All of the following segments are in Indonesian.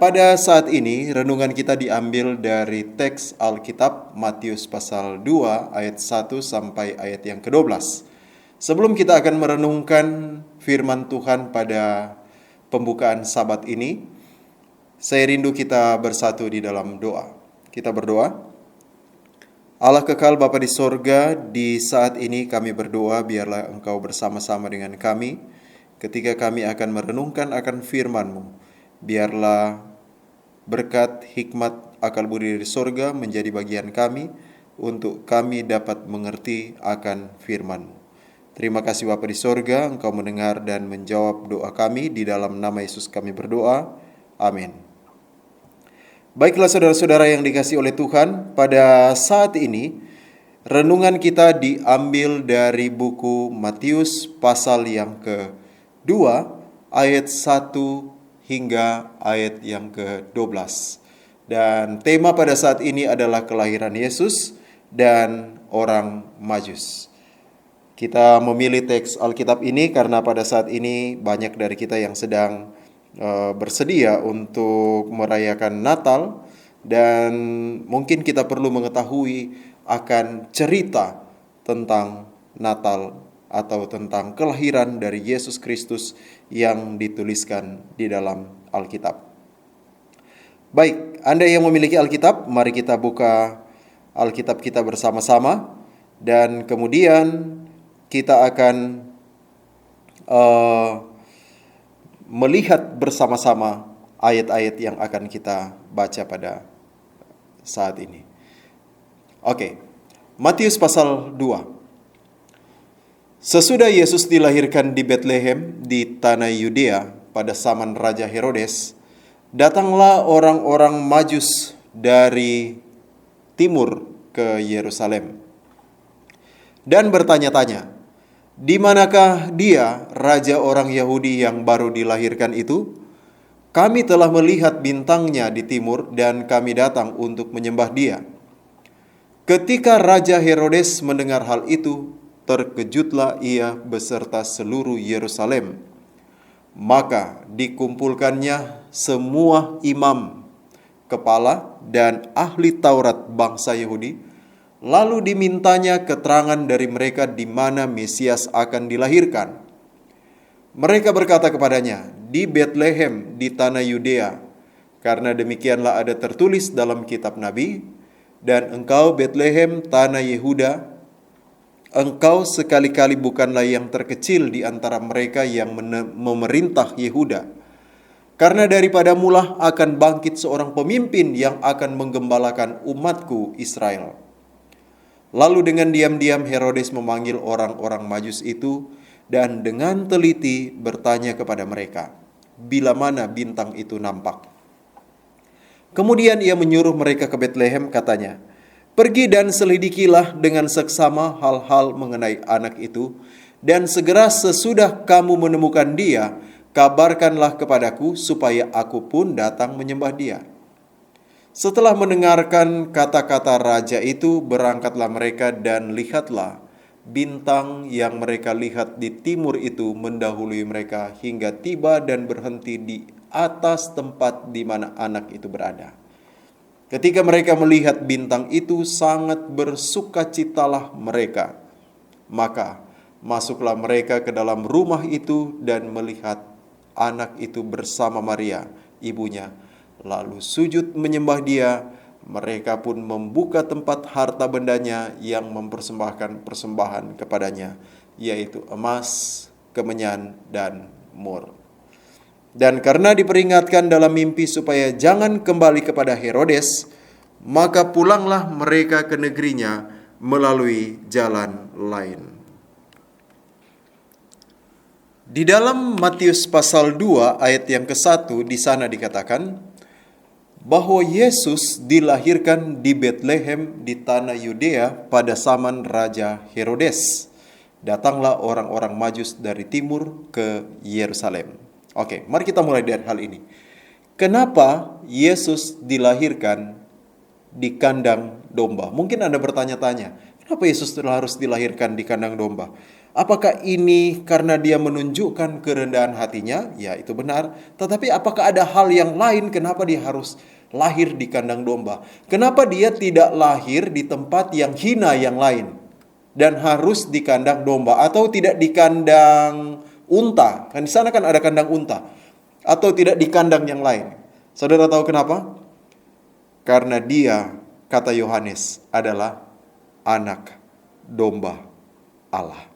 Pada saat ini, renungan kita diambil dari teks Alkitab Matius pasal 2 ayat 1 sampai ayat yang ke-12. Sebelum kita akan merenungkan firman Tuhan pada pembukaan Sabat ini, saya rindu kita bersatu di dalam doa. Kita berdoa. Allah kekal Bapa di sorga, di saat ini kami berdoa biarlah Engkau bersama-sama dengan kami ketika kami akan merenungkan akan firman-Mu. Biarlah berkat hikmat akal budi dari sorga menjadi bagian kami untuk kami dapat mengerti akan firman-Mu. Terima kasih Bapa di sorga, Engkau mendengar dan menjawab doa kami. Di dalam nama Yesus kami berdoa. Amin. Baiklah saudara-saudara yang dikasihi oleh Tuhan, pada saat ini renungan kita diambil dari buku Matius pasal yang ke-2 ayat 1 hingga ayat yang ke-12. Dan tema pada saat ini adalah kelahiran Yesus dan orang Majus. Kita memilih teks Alkitab ini karena pada saat ini banyak dari kita yang sedang bersedia untuk merayakan Natal, dan mungkin kita perlu mengetahui akan cerita tentang Natal atau tentang kelahiran dari Yesus Kristus yang dituliskan di dalam Alkitab. Baik, Anda yang memiliki Alkitab, mari kita buka Alkitab kita bersama-sama, dan kemudian kita akan melihat bersama-sama ayat-ayat yang akan kita baca pada saat ini. Oke, Matius pasal 2. Sesudah Yesus dilahirkan di Betlehem di tanah Yudea pada zaman Raja Herodes, datanglah orang-orang Majus dari timur ke Yerusalem dan bertanya-tanya, "Di manakah dia, raja orang Yahudi yang baru dilahirkan itu? Kami telah melihat bintangnya di timur dan kami datang untuk menyembah dia." Ketika Raja Herodes mendengar hal itu, terkejutlah ia beserta seluruh Yerusalem. Maka dikumpulkannya semua imam, kepala dan ahli Taurat bangsa Yahudi. Lalu dimintanya keterangan dari mereka di mana Mesias akan dilahirkan. Mereka berkata kepadanya, "Di Betlehem di tanah Yudea, karena demikianlah ada tertulis dalam kitab Nabi, dan engkau Betlehem tanah Yehuda, engkau sekali-kali bukanlah yang terkecil di antara mereka yang memerintah Yehuda. Karena daripada mulah akan bangkit seorang pemimpin yang akan menggembalakan umatku Israel." Lalu dengan diam-diam Herodes memanggil orang-orang Majus itu dan dengan teliti bertanya kepada mereka, bila mana bintang itu nampak. Kemudian ia menyuruh mereka ke Betlehem, katanya, "Pergi dan selidikilah dengan seksama hal-hal mengenai anak itu, dan segera sesudah kamu menemukan dia, kabarkanlah kepadaku supaya aku pun datang menyembah dia." Setelah mendengarkan kata-kata raja itu, berangkatlah mereka dan lihatlah, bintang yang mereka lihat di timur itu mendahului mereka hingga tiba dan berhenti di atas tempat di mana anak itu berada. Ketika mereka melihat bintang itu, sangat bersukacitalah mereka. Maka masuklah mereka ke dalam rumah itu dan melihat anak itu bersama Maria, ibunya. Lalu sujud menyembah dia. Mereka pun membuka tempat harta bendanya yang mempersembahkan persembahan kepadanya, yaitu emas, kemenyan, dan mur. Dan karena diperingatkan dalam mimpi supaya jangan kembali kepada Herodes, maka pulanglah mereka ke negerinya melalui jalan lain. Di dalam Matius pasal 2 ayat yang ke-1 di sana dikatakan bahwa Yesus dilahirkan di Betlehem di tanah Yudea pada zaman Raja Herodes. Datanglah orang-orang Majus dari timur ke Yerusalem. Oke, mari kita mulai dari hal ini. Kenapa Yesus dilahirkan di kandang domba? Mungkin Anda bertanya-tanya, kenapa Yesus harus dilahirkan di kandang domba? Apakah ini karena dia menunjukkan kerendahan hatinya? Ya, itu benar. Tetapi apakah ada hal yang lain kenapa dia harus lahir di kandang domba? Kenapa dia tidak lahir di tempat yang hina yang lain dan harus di kandang domba atau tidak di kandang unta? Kan di sana kan ada kandang unta. Atau tidak di kandang yang lain. Saudara tahu kenapa? Karena dia, kata Yohanes, adalah anak domba Allah.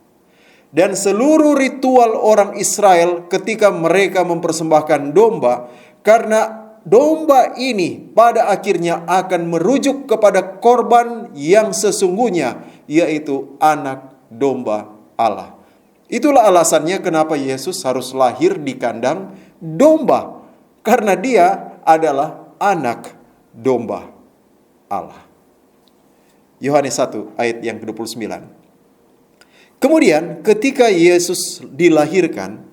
Dan seluruh ritual orang Israel ketika mereka mempersembahkan domba, karena domba ini pada akhirnya akan merujuk kepada korban yang sesungguhnya, yaitu anak domba Allah. Itulah alasannya kenapa Yesus harus lahir di kandang domba, karena dia adalah anak domba Allah. Yohanes 1 ayat yang ke-29. Kemudian ketika Yesus dilahirkan,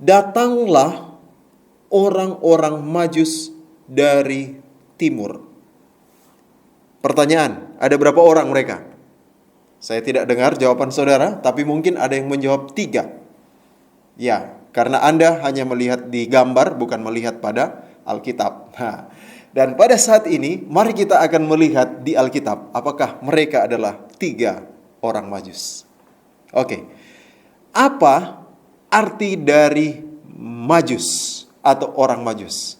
datanglah orang-orang Majus dari timur. Pertanyaan, ada berapa orang mereka? Saya tidak dengar jawaban saudara, tapi mungkin ada yang menjawab 3. Ya, karena Anda hanya melihat di gambar, bukan melihat pada Alkitab. Dan pada saat ini, mari kita akan melihat di Alkitab, apakah mereka adalah 3 orang Majus. Oke, apa arti dari Majus atau orang Majus?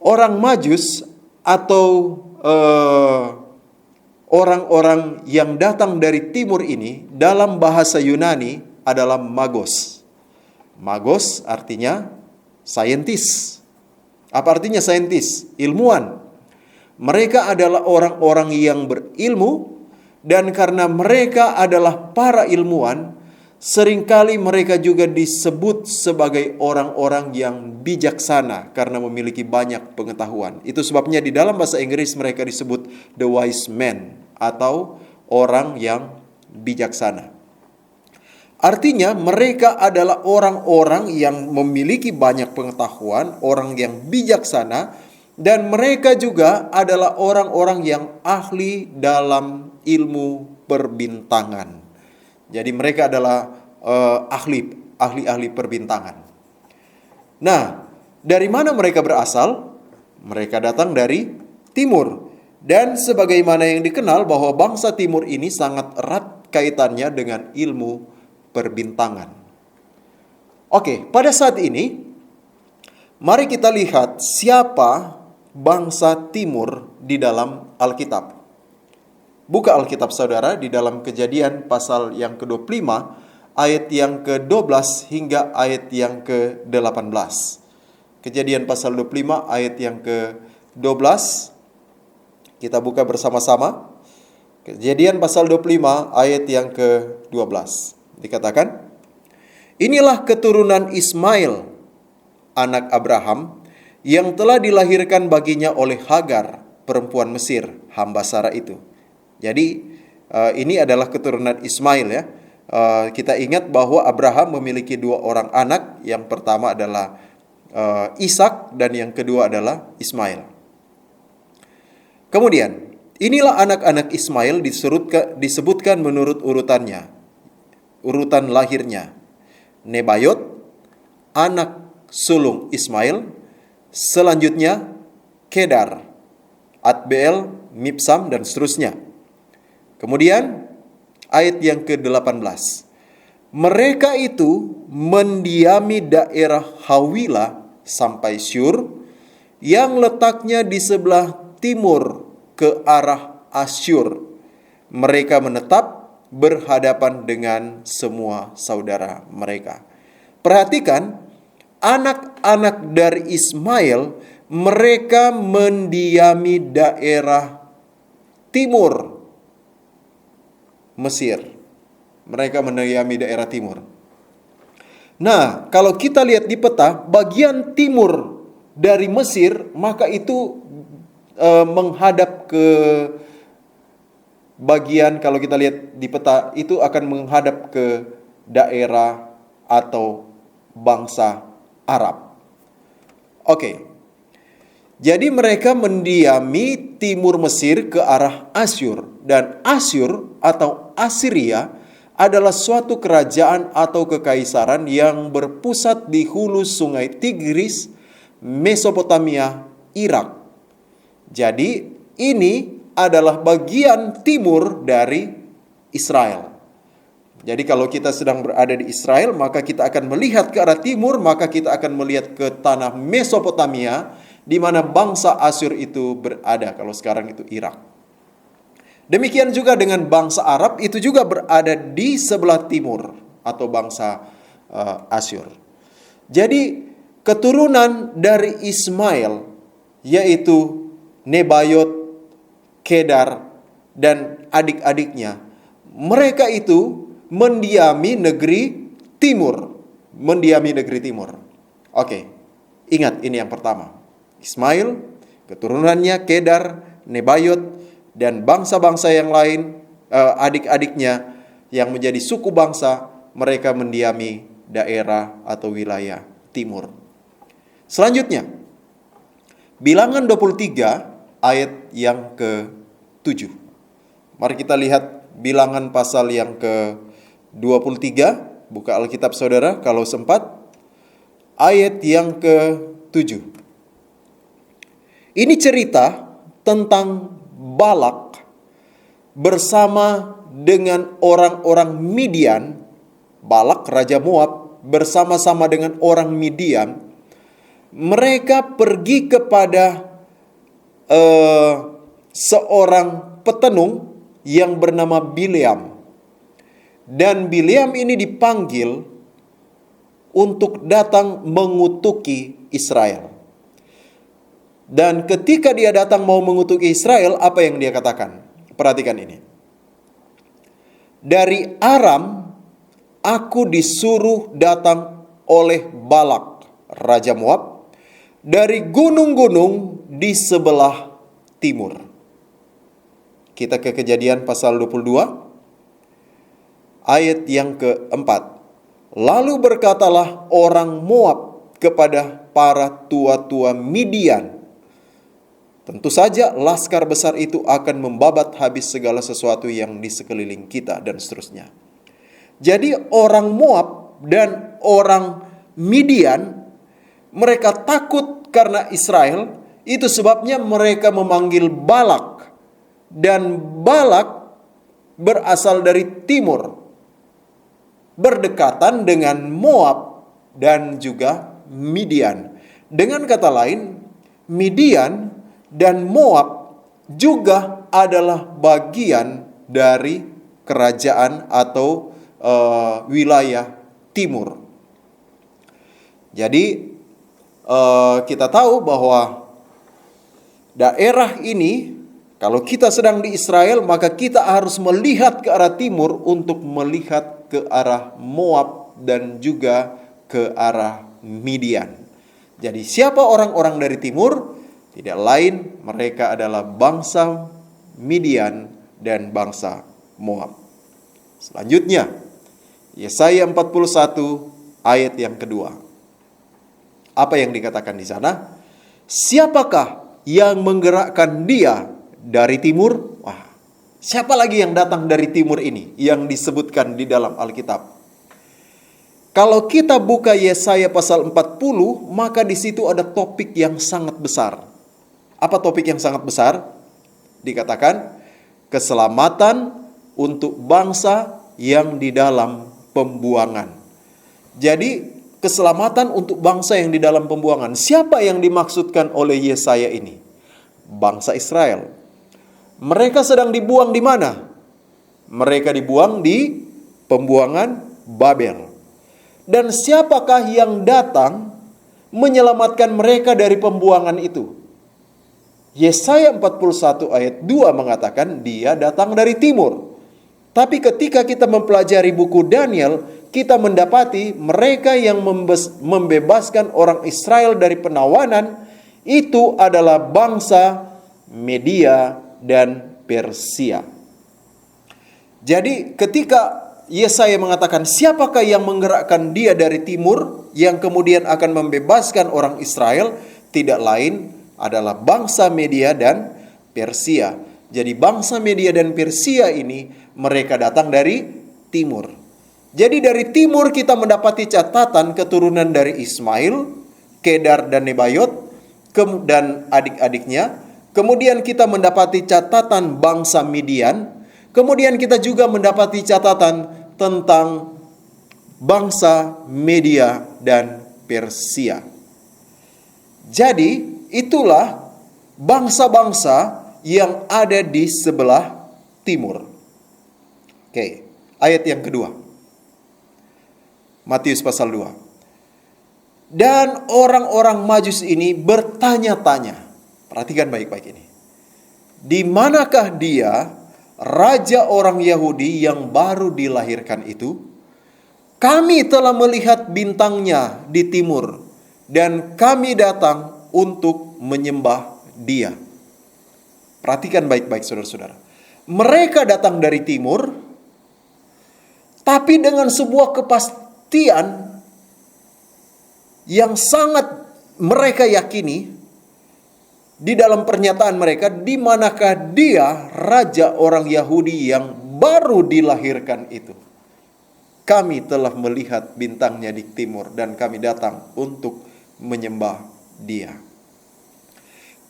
Orang Majus atau orang-orang yang datang dari timur ini dalam bahasa Yunani adalah magos. Magos artinya saintis. Apa artinya saintis? Ilmuwan. Mereka adalah orang-orang yang berilmu. Dan karena mereka adalah para ilmuwan, seringkali mereka juga disebut sebagai orang-orang yang bijaksana karena memiliki banyak pengetahuan. Itu sebabnya di dalam bahasa Inggris mereka disebut the wise men atau orang yang bijaksana. Artinya mereka adalah orang-orang yang memiliki banyak pengetahuan, orang yang bijaksana, dan mereka juga adalah orang-orang yang ahli dalam ilmu perbintangan. Jadi mereka adalah ahli perbintangan. Nah, dari mana mereka berasal? Mereka datang dari timur. Dan sebagaimana yang dikenal bahwa bangsa timur ini sangat erat kaitannya dengan ilmu perbintangan. Oke, pada saat ini mari kita lihat siapa bangsa timur di dalam Alkitab. Buka Alkitab saudara di dalam Kejadian pasal yang ke-25 ayat yang ke-12 hingga ayat yang ke-18. Kejadian pasal 25 ayat yang ke-12. Kita buka bersama-sama. Kejadian pasal 25 ayat yang ke-12. Dikatakan, inilah keturunan Ismail, anak Abraham, yang telah dilahirkan baginya oleh Hagar, perempuan Mesir, hamba Sarah itu. Jadi ini adalah keturunan Ismail ya. Kita ingat bahwa Abraham memiliki 2 orang anak. Yang pertama adalah Ishak dan yang kedua adalah Ismail. Kemudian, inilah anak-anak Ismail disebutkan menurut urutannya. Urutan lahirnya. Nebayot, anak sulung Ismail. Selanjutnya Kedar, Adbeel, Mibsam, dan seterusnya. Kemudian ayat yang ke-18. Mereka itu mendiami daerah Hawila sampai Syur yang letaknya di sebelah timur ke arah Asyur. Mereka menetap berhadapan dengan semua saudara mereka. Perhatikan, anak-anak dari Ismail, mereka mendiami daerah timur Mesir. Mereka mendiami daerah timur. Nah, kalau kita lihat di peta, bagian timur dari Mesir, maka itu menghadap ke bagian, kalau kita lihat di peta, itu akan menghadap ke daerah atau bangsa Arab. Oke. Jadi mereka mendiami timur Mesir ke arah Asyur. Dan Asyur atau Assyria adalah suatu kerajaan atau kekaisaran yang berpusat di hulu sungai Tigris, Mesopotamia, Irak. Jadi ini adalah bagian timur dari Israel. Jadi kalau kita sedang berada di Israel, maka kita akan melihat ke arah timur, maka kita akan melihat ke tanah Mesopotamia, di mana bangsa Asyur itu berada. Kalau sekarang itu Irak. Demikian juga dengan bangsa Arab, itu juga berada di sebelah timur atau bangsa Asyur. Jadi keturunan dari Ismail, yaitu Nebayot, Kedar, dan adik-adiknya, mereka itu mendiami negeri timur. Mendiami negeri timur. Oke, ingat ini yang pertama. Ismail, keturunannya Kedar, Nebayot, dan bangsa-bangsa yang lain, adik-adiknya yang menjadi suku bangsa, mereka mendiami daerah atau wilayah timur. Selanjutnya, Bilangan 23 ayat yang ke-7. Mari kita lihat Bilangan pasal yang ke-23, buka Alkitab saudara kalau sempat, ayat yang ke-7. Ini cerita tentang Balak bersama dengan orang-orang Midian. Balak, Raja Moab, bersama-sama dengan orang Midian. Mereka pergi kepada seorang petenung yang bernama Bileam. Dan Bileam ini dipanggil untuk datang mengutuki Israel. Dan ketika dia datang mau mengutuki Israel, apa yang dia katakan? Perhatikan ini. Dari Aram, aku disuruh datang oleh Balak, Raja Moab, dari gunung-gunung di sebelah timur. Kita ke Kejadian pasal 22, ayat yang keempat. Lalu berkatalah orang Moab kepada para tua-tua Midian, tentu saja laskar besar itu akan membabat habis segala sesuatu yang di sekeliling kita, dan seterusnya. Jadi orang Moab dan orang Midian, mereka takut karena Israel. Itu sebabnya mereka memanggil Balak. Dan Balak berasal dari timur, berdekatan dengan Moab dan juga Midian. Dengan kata lain, Midian dan Moab juga adalah bagian dari kerajaan atau wilayah timur. Jadi kita tahu bahwa daerah ini, kalau kita sedang di Israel, maka kita harus melihat ke arah timur untuk melihat ke arah Moab dan juga ke arah Midian. Jadi siapa orang-orang dari timur? Tidak lain, mereka adalah bangsa Midian dan bangsa Moab. Selanjutnya, Yesaya 41 ayat yang kedua. Apa yang dikatakan di sana? Siapakah yang menggerakkan dia dari timur? Wah, siapa lagi yang datang dari timur ini yang disebutkan di dalam Alkitab? Kalau kita buka Yesaya pasal 40, maka di situ ada topik yang sangat besar. Apa topik yang sangat besar? Dikatakan keselamatan untuk bangsa yang di dalam pembuangan. Jadi keselamatan untuk bangsa yang di dalam pembuangan. Siapa yang dimaksudkan oleh Yesaya ini? Bangsa Israel. Mereka sedang dibuang di mana? Mereka dibuang di pembuangan Babel. Dan siapakah yang datang menyelamatkan mereka dari pembuangan itu? Yesaya 41 ayat 2 mengatakan dia datang dari timur. Tapi ketika kita mempelajari buku Daniel, kita mendapati mereka yang membebaskan orang Israel dari penawanan itu adalah bangsa Media dan Persia. Jadi ketika Yesaya mengatakan siapakah yang menggerakkan dia dari timur yang kemudian akan membebaskan orang Israel, tidak lain adalah bangsa Media dan Persia. Jadi bangsa Media dan Persia ini mereka datang dari timur. Jadi dari timur kita mendapati catatan keturunan dari Ismail, Kedar dan Nebayot, dan adik-adiknya. Kemudian kita mendapati catatan bangsa Midian. Kemudian kita juga mendapati catatan tentang bangsa Media dan Persia. Jadi itulah bangsa-bangsa yang ada di sebelah timur. Oke, ayat yang kedua. Matius pasal 2. Dan orang-orang Majus ini bertanya-tanya. Perhatikan baik-baik ini. Di manakah dia, raja orang Yahudi yang baru dilahirkan itu? Kami telah melihat bintangnya di timur, dan kami datang untuk menyembah dia. Perhatikan baik-baik saudara-saudara. Mereka datang dari timur, tapi dengan sebuah kepastian yang sangat mereka yakini di dalam pernyataan mereka, di manakah dia, raja orang Yahudi yang baru dilahirkan itu. Kami telah melihat bintangnya di timur dan kami datang untuk menyembah dia.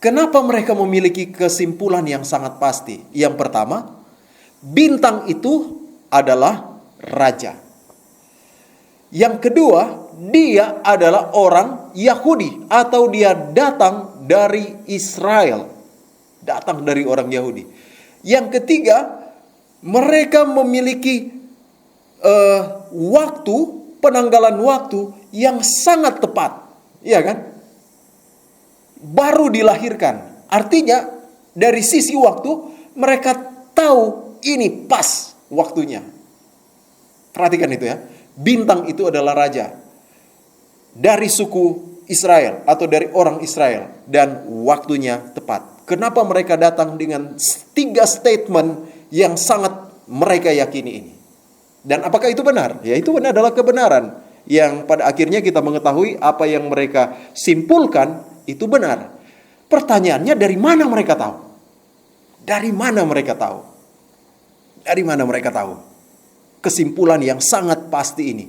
Kenapa mereka memiliki kesimpulan yang sangat pasti? Yang pertama, bintang itu adalah raja. Yang kedua, dia adalah orang Yahudi atau dia datang dari Israel. Datang dari orang Yahudi. Yang ketiga, mereka memiliki waktu, penanggalan waktu yang sangat tepat. Iya kan? Baru dilahirkan. Artinya dari sisi waktu mereka tahu ini pas waktunya. Perhatikan itu ya. Bintang itu adalah raja dari suku Israel atau dari orang Israel dan waktunya tepat. Kenapa mereka datang dengan 3 statement yang sangat mereka yakini ini? Dan apakah itu benar? Ya, itu benar, adalah kebenaran yang pada akhirnya kita mengetahui apa yang mereka simpulkan itu benar. Pertanyaannya, dari mana mereka tahu? Dari mana mereka tahu? Dari mana mereka tahu? Kesimpulan yang sangat pasti ini.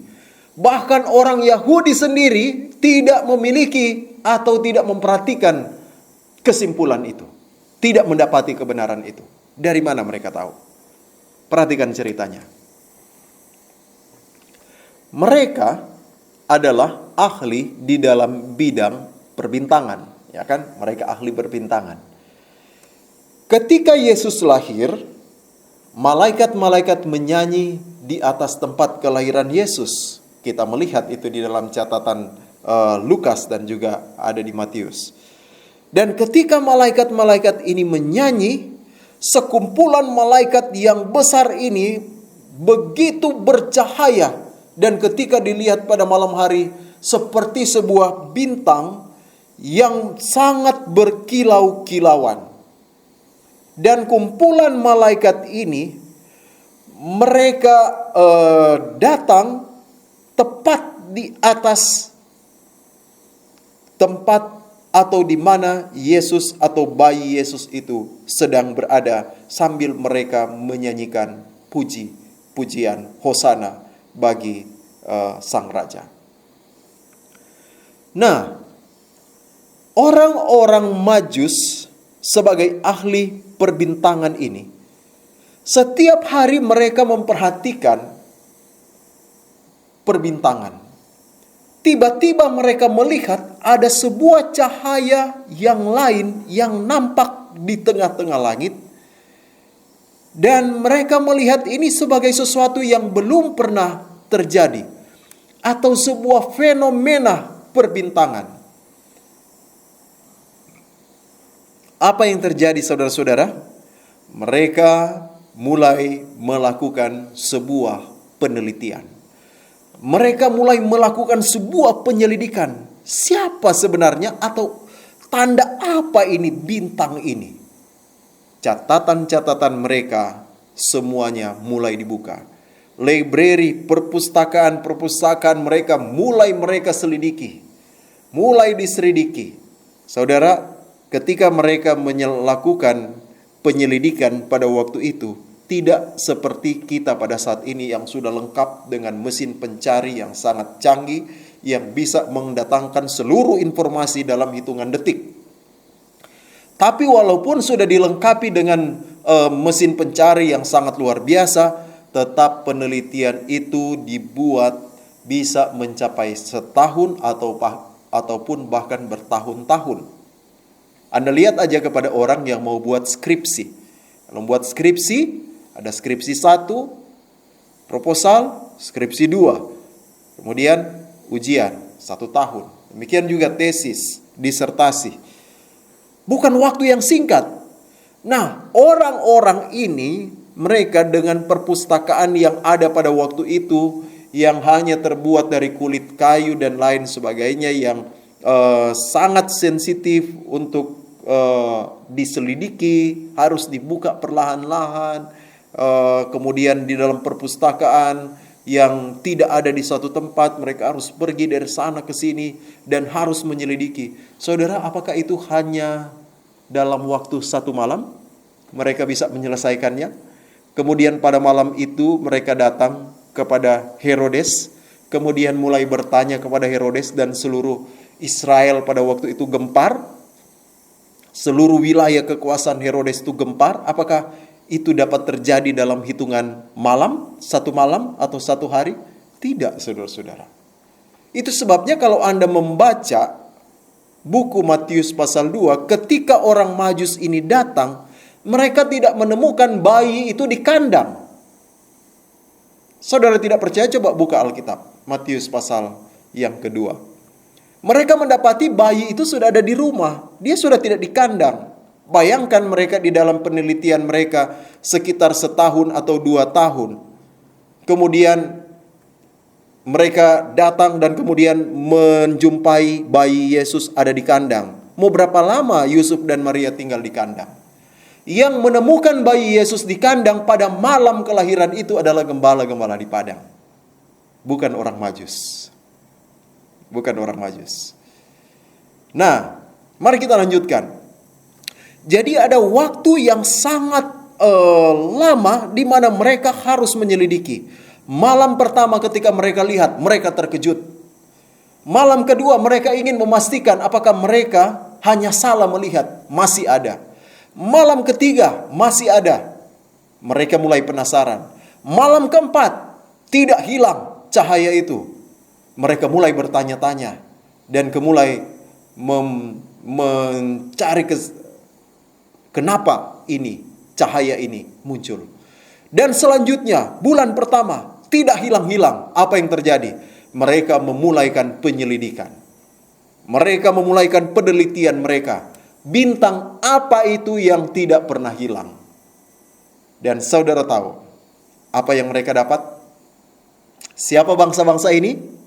Bahkan orang Yahudi sendiri tidak memiliki atau tidak memperhatikan kesimpulan itu. Tidak mendapati kebenaran itu. Dari mana mereka tahu? Perhatikan ceritanya. Mereka adalah ahli di dalam bidang perbintangan, ya kan? Mereka ahli perbintangan. Ketika Yesus lahir, malaikat-malaikat menyanyi di atas tempat kelahiran Yesus. Kita melihat itu di dalam catatan Lukas dan juga ada di Matius. Dan ketika malaikat-malaikat ini menyanyi, sekumpulan malaikat yang besar ini begitu bercahaya. Dan ketika dilihat pada malam hari, seperti sebuah bintang yang sangat berkilau-kilauan. Dan kumpulan malaikat ini, mereka datang tepat di atas tempat atau di mana Yesus atau bayi Yesus itu sedang berada, sambil mereka menyanyikan pujian Hosana bagi sang raja. Nah, orang-orang Majus sebagai ahli perbintangan ini, setiap hari mereka memperhatikan perbintangan. Tiba-tiba mereka melihat ada sebuah cahaya yang lain yang nampak di tengah-tengah langit. Dan mereka melihat ini sebagai sesuatu yang belum pernah terjadi. Atau sebuah fenomena perbintangan. Apa yang terjadi saudara-saudara? Mereka mulai melakukan sebuah penelitian. Mereka mulai melakukan sebuah penyelidikan. Siapa sebenarnya atau tanda apa ini bintang ini? Catatan-catatan mereka semuanya mulai dibuka. Library, perpustakaan mereka mulai mereka selidiki. Mulai diselidiki. Saudara, ketika mereka melakukan penyelidikan pada waktu itu, tidak seperti kita pada saat ini yang sudah lengkap dengan mesin pencari yang sangat canggih, yang bisa mendatangkan seluruh informasi dalam hitungan detik. Tapi walaupun sudah dilengkapi dengan mesin pencari yang sangat luar biasa, tetap penelitian itu dibuat bisa mencapai setahun ataupun bahkan bertahun-tahun. Anda lihat aja kepada orang yang mau buat skripsi. Kalau buat skripsi, ada skripsi 1, proposal, skripsi 2, kemudian ujian 1 tahun. Demikian juga tesis, disertasi. Bukan waktu yang singkat. Nah, orang-orang ini, mereka dengan perpustakaan yang ada pada waktu itu, yang hanya terbuat dari kulit kayu dan lain sebagainya, yang sangat sensitif untuk diselidiki, harus dibuka perlahan-lahan. Kemudian di dalam perpustakaan yang tidak ada di suatu tempat, mereka harus pergi dari sana ke sini dan harus menyelidiki. Saudara, apakah itu hanya dalam waktu 1 malam mereka bisa menyelesaikannya? Kemudian pada malam itu mereka datang kepada Herodes, kemudian mulai bertanya kepada Herodes, dan seluruh Israel pada waktu itu gempar. Seluruh wilayah kekuasaan Herodes itu gempar. Apakah itu dapat terjadi dalam hitungan malam, 1 malam atau 1 hari? Tidak, saudara-saudara. Itu sebabnya kalau Anda membaca buku Matius pasal 2, ketika orang Majus ini datang, mereka tidak menemukan bayi itu di kandang. Saudara tidak percaya, coba buka Alkitab, Matius pasal yang kedua. Mereka mendapati bayi itu sudah ada di rumah, dia sudah tidak di kandang. Bayangkan mereka di dalam penelitian mereka sekitar 1 tahun atau 2 tahun. Kemudian mereka datang dan kemudian menjumpai bayi Yesus ada di kandang. Mau berapa lama Yusuf dan Maria tinggal di kandang? Yang menemukan bayi Yesus di kandang pada malam kelahiran itu adalah gembala-gembala di padang. Bukan orang Majus. Bukan orang Majus. Nah, mari kita lanjutkan. Jadi ada waktu yang sangat lama di mana mereka harus menyelidiki. Malam pertama ketika mereka lihat, mereka terkejut. Malam kedua mereka ingin memastikan apakah mereka hanya salah melihat, masih ada. Malam ketiga masih ada. Mereka mulai penasaran. Malam keempat tidak hilang cahaya itu. Mereka mulai bertanya-tanya dan mulai mencari kenapa ini cahaya ini muncul. Dan selanjutnya bulan pertama tidak hilang-hilang. Apa yang terjadi? Mereka memulaikan penyelidikan. Mereka memulaikan penelitian mereka. Bintang apa itu yang tidak pernah hilang? Dan saudara tahu apa yang mereka dapat? Siapa bangsa-bangsa ini?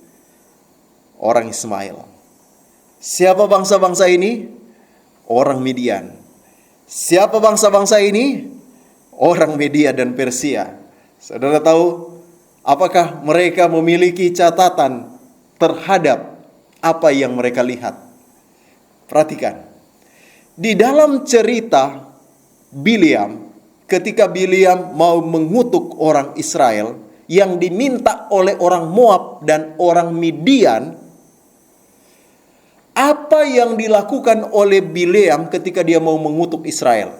Orang Ismail. Siapa bangsa-bangsa ini? Orang Midian. Siapa bangsa-bangsa ini? Orang Media dan Persia. Saudara tahu apakah mereka memiliki catatan terhadap apa yang mereka lihat? Perhatikan. Di dalam cerita Bileam, ketika Bileam mau mengutuk orang Israel yang diminta oleh orang Moab dan orang Midian, apa yang dilakukan oleh Bileam ketika dia mau mengutuk Israel?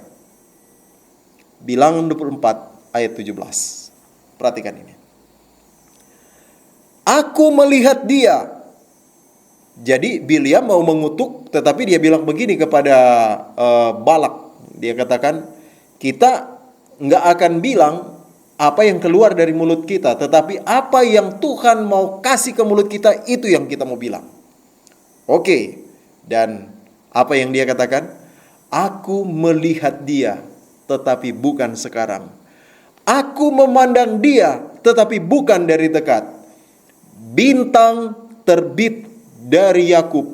Bilangan 24 ayat 17. Perhatikan ini. Aku melihat dia. Jadi Bileam mau mengutuk, tetapi dia bilang begini kepada Balak. Dia katakan, kita nggak akan bilang apa yang keluar dari mulut kita, tetapi apa yang Tuhan mau kasih ke mulut kita, itu yang kita mau bilang. Oke. Dan apa yang dia katakan? Aku melihat dia, tetapi bukan sekarang. Aku memandang dia, tetapi bukan dari dekat. Bintang terbit dari Yakub,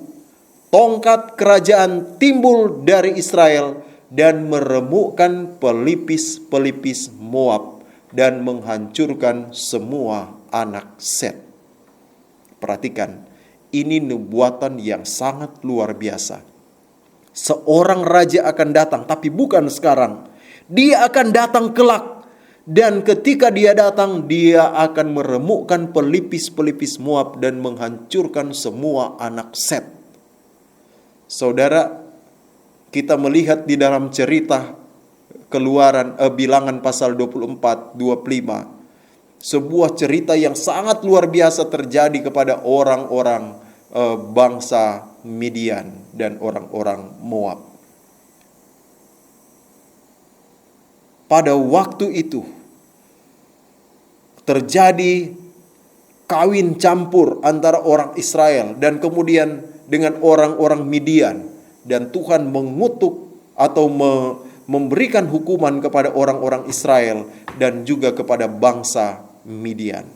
tongkat kerajaan timbul dari Israel, dan meremukkan pelipis-pelipis Moab, dan menghancurkan semua anak Set. Perhatikan, ini nubuatan yang sangat luar biasa. Seorang raja akan datang, tapi bukan sekarang. Dia akan datang kelak. Dan ketika dia datang, dia akan meremukkan pelipis-pelipis Moab dan menghancurkan semua anak Set. Saudara, kita melihat di dalam cerita Bilangan pasal 24, 25, sebuah cerita yang sangat luar biasa terjadi kepada orang-orang bangsa Midian dan orang-orang Moab. Pada waktu itu terjadi kawin campur antara orang Israel dan kemudian dengan orang-orang Midian, dan Tuhan mengutuk atau memberikan hukuman kepada orang-orang Israel dan juga kepada bangsa Midian.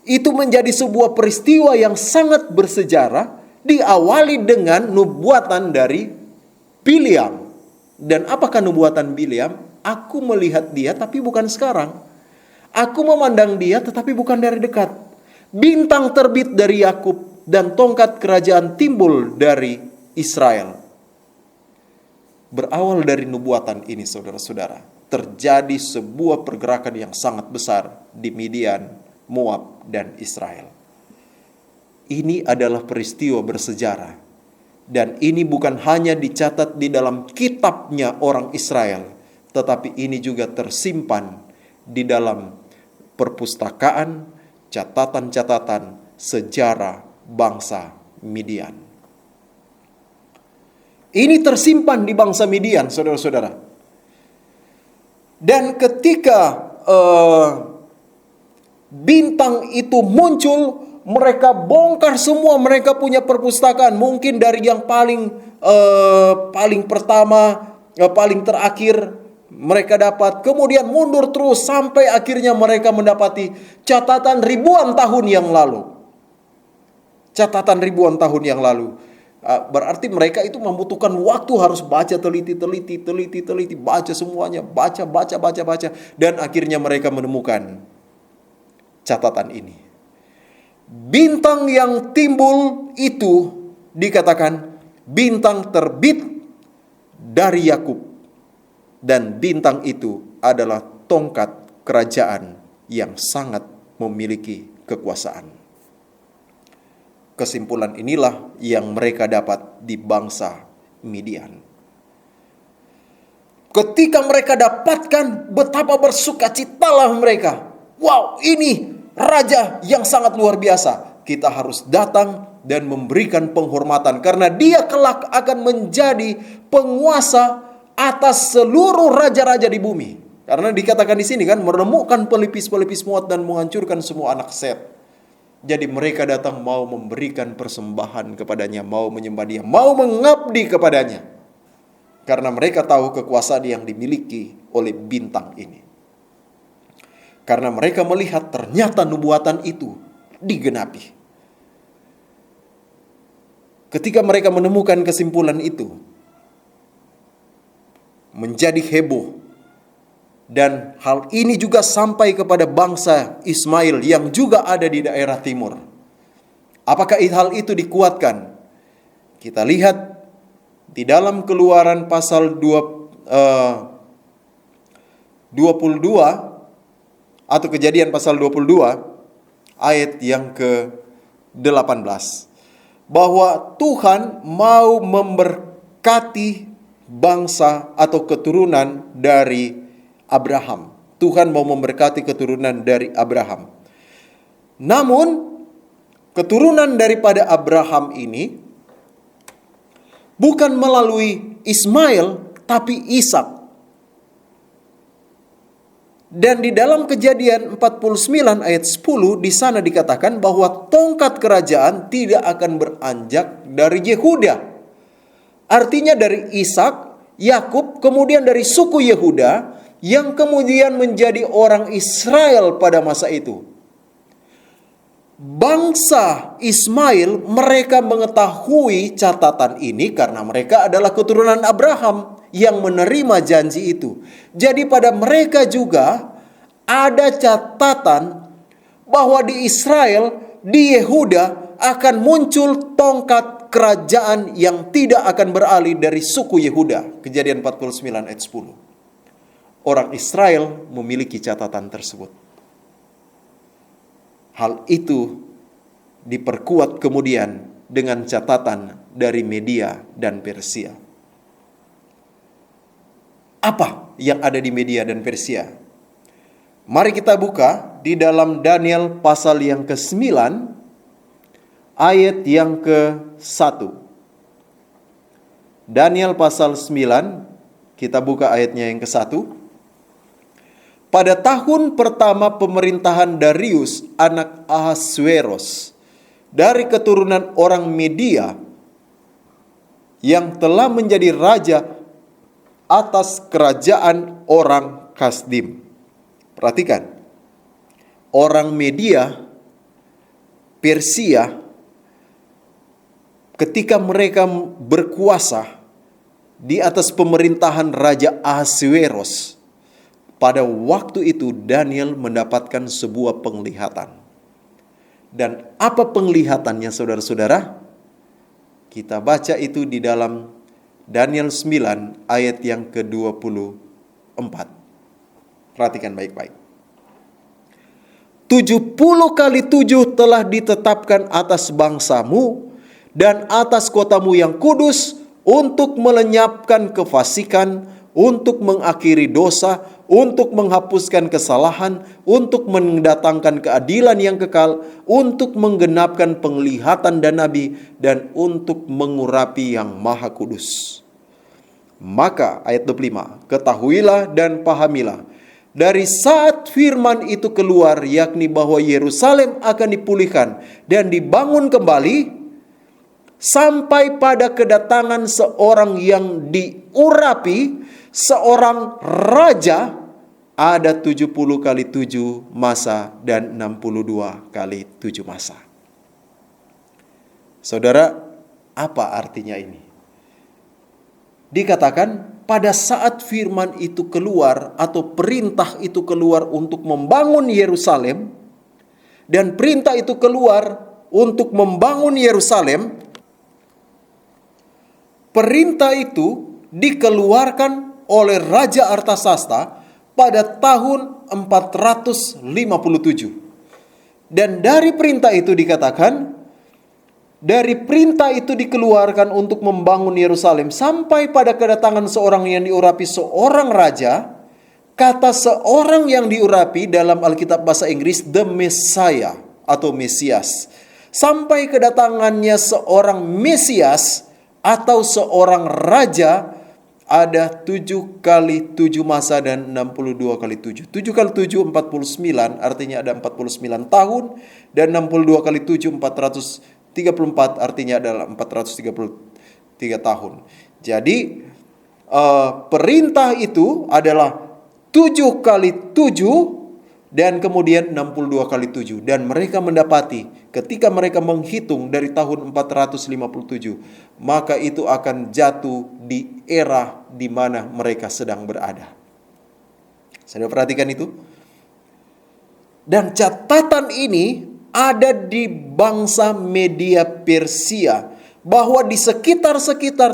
Itu menjadi sebuah peristiwa yang sangat bersejarah, diawali dengan nubuatan dari Bileam. Dan apakah nubuatan Bileam? Aku melihat dia tapi bukan sekarang. Aku memandang dia tetapi bukan dari dekat. Bintang terbit dari Yakub dan tongkat kerajaan timbul dari Israel. Berawal dari nubuatan ini, saudara-saudara, terjadi sebuah pergerakan yang sangat besar di Midian, Moab, dan Israel. Ini adalah peristiwa bersejarah. Dan ini bukan hanya dicatat di dalam kitabnya orang Israel, tetapi ini juga tersimpan di dalam perpustakaan, catatan-catatan sejarah bangsa Midian. Ini tersimpan di bangsa Midian, saudara-saudara. Dan ketika bintang itu muncul, mereka bongkar semua, mereka punya perpustakaan. Mungkin dari yang paling pertama, paling terakhir mereka dapat. Kemudian mundur terus sampai akhirnya mereka mendapati catatan ribuan tahun yang lalu. Catatan ribuan tahun yang lalu. Berarti mereka itu membutuhkan waktu, harus baca teliti, baca semuanya, baca. Dan akhirnya mereka menemukan catatan ini. Bintang yang timbul itu dikatakan bintang terbit dari Yakub. Dan bintang itu adalah tongkat kerajaan yang sangat memiliki kekuasaan. Kesimpulan inilah yang mereka dapat di bangsa Midian. Ketika mereka dapatkan, betapa bersukacitalah mereka. Wow, ini raja yang sangat luar biasa. Kita harus datang dan memberikan penghormatan, karena dia kelak akan menjadi penguasa atas seluruh raja-raja di bumi. Karena dikatakan di sini kan, meremukkan pelipis-pelipis Moab dan menghancurkan semua anak Set. Jadi mereka datang mau memberikan persembahan kepadanya, mau menyembah dia, mau mengabdi kepadanya. Karena mereka tahu kekuasaan yang dimiliki oleh bintang ini. Karena mereka melihat ternyata nubuatan itu digenapi. Ketika mereka menemukan kesimpulan itu, menjadi heboh. Dan hal ini juga sampai kepada bangsa Ismail yang juga ada di daerah timur. Apakah hal itu dikuatkan? Kita lihat di dalam Keluaran pasal 22 atau Kejadian pasal 22 ayat yang ke-18. Bahwa Tuhan mau memberkati bangsa atau keturunan dari Abraham. Tuhan mau memberkati keturunan dari Abraham. Namun keturunan daripada Abraham ini bukan melalui Ismail, tapi Ishak. Dan di dalam Kejadian 49 ayat 10 di sana dikatakan bahwa tongkat kerajaan tidak akan beranjak dari Yehuda. Artinya dari Ishak, Yakub, kemudian dari suku Yehuda, yang kemudian menjadi orang Israel pada masa itu. Bangsa Ismail, mereka mengetahui catatan ini karena mereka adalah keturunan Abraham yang menerima janji itu. Jadi pada mereka juga ada catatan bahwa di Israel, di Yehuda akan muncul tongkat kerajaan yang tidak akan beralih dari suku Yehuda. Kejadian 49 ayat 10. orang Israel memiliki catatan tersebut. Hal itu diperkuat kemudian dengan catatan dari Media dan Persia. Apa yang ada di Media dan Persia? Mari kita buka di dalam Daniel pasal yang ke-9 ayat yang ke-1. Daniel pasal 9, kita buka ayatnya yang ke-1. Pada tahun pertama pemerintahan Darius anak Ahasweros dari keturunan orang Media yang telah menjadi raja atas kerajaan orang Kasdim. Perhatikan, orang Media, Persia, ketika mereka berkuasa di atas pemerintahan Raja Ahasweros, pada waktu itu Daniel mendapatkan sebuah penglihatan. Dan apa penglihatannya, saudara-saudara? Kita baca itu di dalam Daniel 9 ayat yang ke-24. Perhatikan baik-baik. 70 kali 7 telah ditetapkan atas bangsamu dan atas kotamu yang kudus untuk melenyapkan kefasikan, untuk mengakhiri dosa, untuk menghapuskan kesalahan, untuk mendatangkan keadilan yang kekal, untuk menggenapkan penglihatan dan nabi, dan untuk mengurapi yang maha kudus. Maka ayat 25, ketahuilah dan pahamilah, dari saat firman itu keluar, yakni bahwa Yerusalem akan dipulihkan dan dibangun kembali, sampai pada kedatangan seorang yang diurapi, seorang raja, ada 70 kali 7 masa dan 62 kali 7 masa. Saudara, apa artinya ini? Dikatakan pada saat firman itu keluar atau perintah itu keluar untuk membangun Yerusalem, dan perintah itu keluar untuk membangun Yerusalem, perintah itu dikeluarkan oleh Raja Artasasta pada tahun 457. Dan dari perintah itu dikatakan, dari perintah itu dikeluarkan untuk membangun Yerusalem sampai pada kedatangan seorang yang diurapi seorang raja. Kata seorang yang diurapi dalam Alkitab bahasa Inggris the Messiah atau Mesias. Sampai kedatangannya seorang Mesias atau seorang raja, ada 7 kali 7 masa dan 62 kali 7. 7 kali 7, 49, artinya ada 49 tahun. Dan 62 kali 7, 434, artinya adalah 433 tahun. Jadi perintah itu adalah 7 kali 7 dan kemudian 62 kali 7. Dan mereka mendapati ketika mereka menghitung dari tahun 457, maka itu akan jatuh di era di mana mereka sedang berada. Saya perhatikan itu. Dan catatan ini ada di bangsa Media Persia, bahwa di sekitar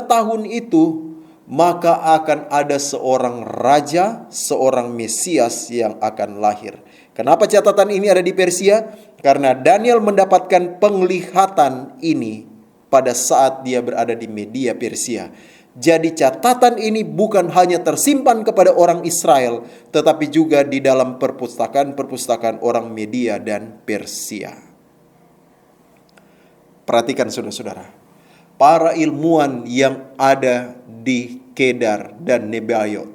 tahun itu maka akan ada seorang raja, seorang Mesias yang akan lahir. Kenapa catatan ini ada di Persia? Karena Daniel mendapatkan penglihatan ini pada saat dia berada di Media Persia. Jadi catatan ini bukan hanya tersimpan kepada orang Israel, tetapi juga di dalam perpustakaan orang Media dan Persia. Perhatikan saudara-saudara, para ilmuwan yang ada di Kedar dan Nebayot,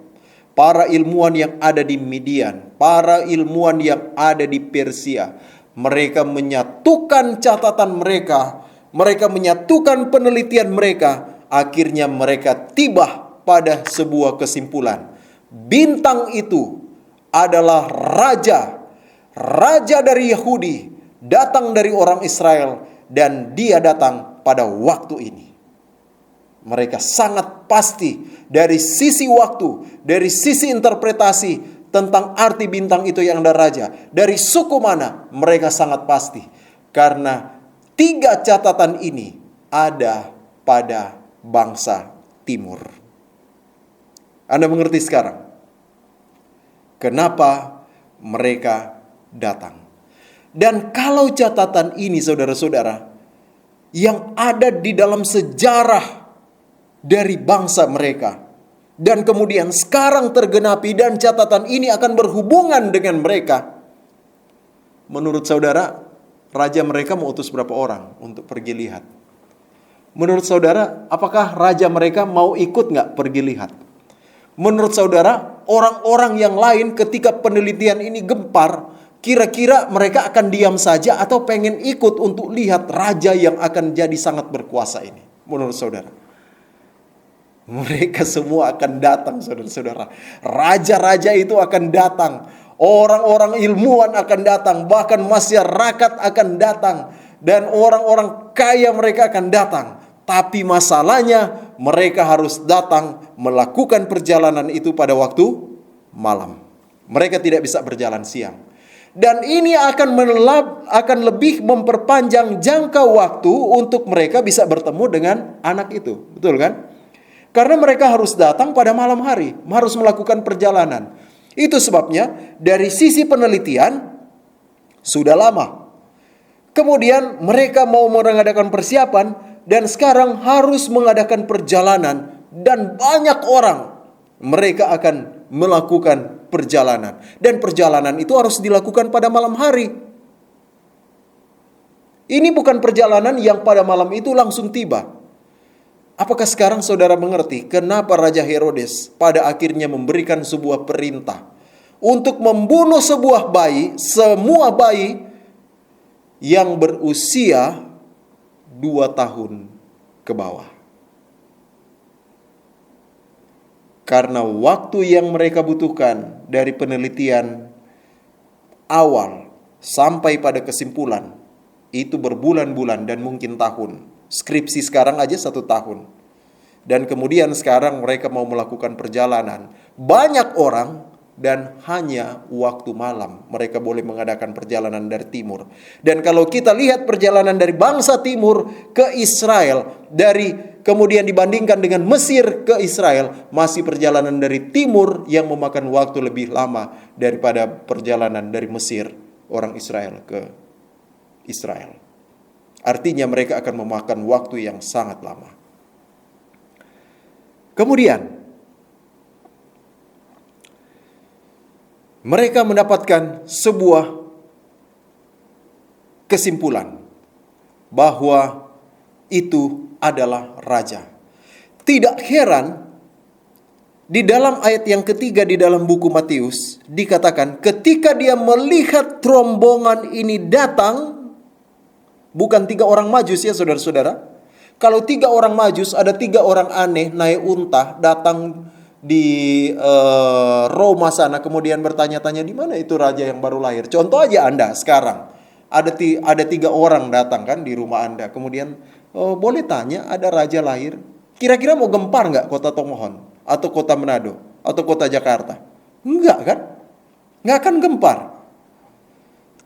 para ilmuwan yang ada di Midian, para ilmuwan yang ada di Persia, mereka menyatukan catatan mereka, mereka menyatukan penelitian mereka, akhirnya mereka tiba pada sebuah kesimpulan. Bintang itu adalah raja dari Yahudi, datang dari orang Israel, dan dia datang pada waktu ini. Mereka sangat pasti dari sisi waktu, dari sisi interpretasi tentang arti bintang itu yang ada raja. Dari suku mana, mereka sangat pasti. Karena 3 catatan ini ada pada bangsa timur. Anda mengerti sekarang? kenapa mereka datang. Dan kalau catatan ini saudara-saudara, yang ada di dalam sejarah dari bangsa mereka, dan kemudian sekarang tergenapi dan catatan ini akan berhubungan dengan mereka. Menurut saudara, raja mereka mau utus berapa orang untuk pergi lihat? Menurut saudara, apakah raja mereka mau ikut nggak pergi lihat? Menurut saudara, orang-orang yang lain ketika penelitian ini gempar, kira-kira mereka akan diam saja atau pengen ikut untuk lihat raja yang akan jadi sangat berkuasa ini? Menurut saudara, mereka semua akan datang, saudara-saudara. Raja-raja itu akan datang. Orang-orang ilmuwan akan datang. Bahkan masyarakat akan datang. Dan orang-orang kaya mereka akan datang. Tapi masalahnya mereka harus datang melakukan perjalanan itu pada waktu malam. Mereka tidak bisa berjalan siang. Dan ini akan lebih memperpanjang jangka waktu untuk mereka bisa bertemu dengan anak itu. Betul kan? Karena mereka harus datang pada malam hari, harus melakukan perjalanan. Itu sebabnya dari sisi penelitian sudah lama. Kemudian mereka mau mengadakan persiapan dan sekarang harus mengadakan perjalanan. Dan banyak orang mereka akan melakukan perjalanan. Dan perjalanan itu harus dilakukan pada malam hari. Ini bukan perjalanan yang pada malam itu langsung tiba. Apakah sekarang saudara mengerti kenapa Raja Herodes pada akhirnya memberikan sebuah perintah untuk membunuh sebuah bayi, semua bayi yang berusia 2 tahun ke bawah? Karena waktu yang mereka butuhkan dari penelitian awal sampai pada kesimpulan itu berbulan-bulan dan mungkin tahun. Skripsi sekarang aja 1 tahun. Dan kemudian sekarang mereka mau melakukan perjalanan. Banyak orang dan hanya waktu malam mereka boleh mengadakan perjalanan dari timur. Dan kalau kita lihat perjalanan dari bangsa timur ke Israel, kemudian dibandingkan dengan Mesir ke Israel, masih perjalanan dari timur yang memakan waktu lebih lama daripada perjalanan dari Mesir orang Israel ke Israel. Artinya mereka akan memakan waktu yang sangat lama. Kemudian mereka mendapatkan sebuah kesimpulan bahwa itu adalah raja. Tidak heran di dalam ayat yang ketiga di dalam buku Matius dikatakan ketika dia melihat rombongan ini datang. Bukan 3 orang Majus ya saudara-saudara. Kalau 3 orang Majus, ada 3 orang aneh naik unta datang di Roma sana, kemudian bertanya-tanya di mana itu raja yang baru lahir. Contoh aja Anda sekarang, ada 3 orang datang kan di rumah Anda, kemudian boleh tanya ada raja lahir. Kira-kira mau gempar nggak kota Tomohon atau kota Manado atau kota Jakarta? Enggak kan? Nggak akan gempar.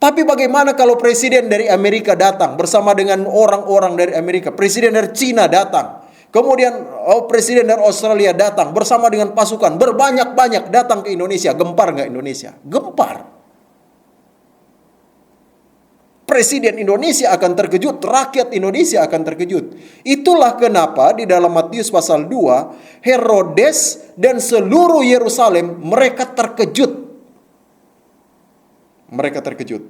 Tapi bagaimana kalau presiden dari Amerika datang bersama dengan orang-orang dari Amerika, presiden dari Cina datang, kemudian presiden dari Australia datang bersama dengan pasukan berbanyak-banyak datang ke Indonesia, gempar nggak Indonesia? Gempar. Presiden Indonesia akan terkejut, rakyat Indonesia akan terkejut. Itulah kenapa di dalam Matius pasal 2, Herodes dan seluruh Yerusalem mereka terkejut. Mereka terkejut.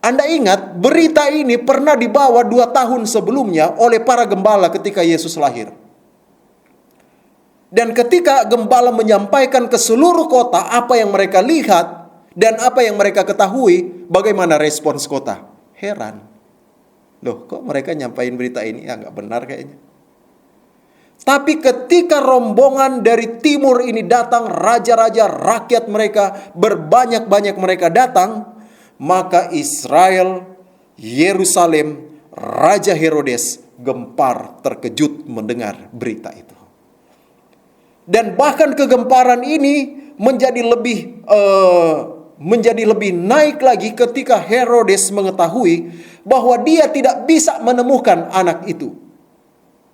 Anda ingat berita ini pernah dibawa 2 tahun sebelumnya oleh para gembala ketika Yesus lahir. Dan ketika gembala menyampaikan ke seluruh kota apa yang mereka lihat dan apa yang mereka ketahui, bagaimana respons kota? Heran. Loh, kok mereka nyampain berita ini? Ya nggak benar kayaknya. Tapi ketika rombongan dari timur ini datang, raja-raja rakyat mereka, berbanyak-banyak mereka datang, maka Israel, Yerusalem, Raja Herodes gempar terkejut mendengar berita itu. Dan bahkan kegemparan ini menjadi lebih naik lagi ketika Herodes mengetahui bahwa dia tidak bisa menemukan anak itu.